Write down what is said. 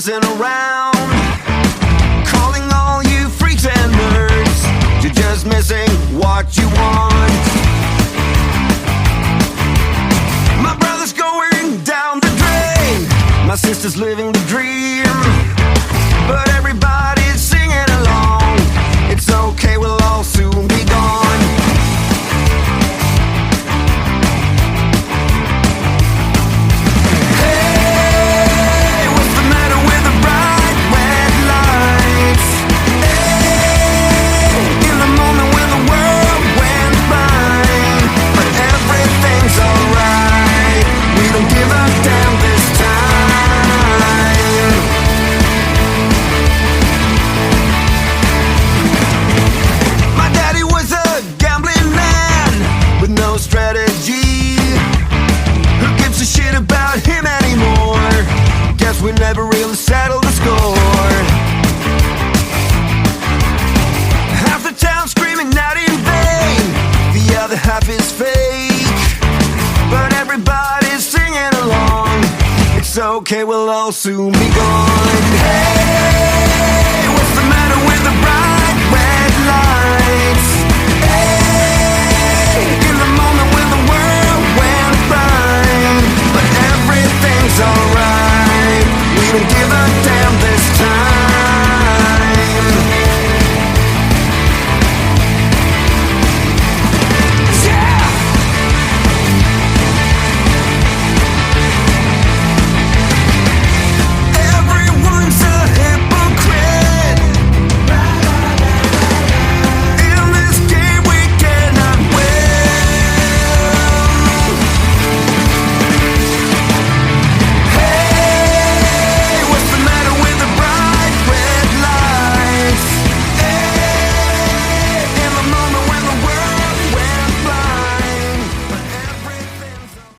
buzzing around, calling all you freaks and nerds. You're just missing what you want. My brother's going down the drain, my sister's living the dream, but everybody's singing along. It's okay, we'll all soon be gone. Hey, what's the matter with the bright red lights? Hey, in the moment when the world went by, but everything's alright. We don't give a damn this time. My daddy was a gambling man with no strategy. Who gives a shit about him anymore? Guess we never really settled the score. Half the town screaming out in vain, the other half is fake, but everybody's singing along. It's okay, we'll all soon be gone. Hey,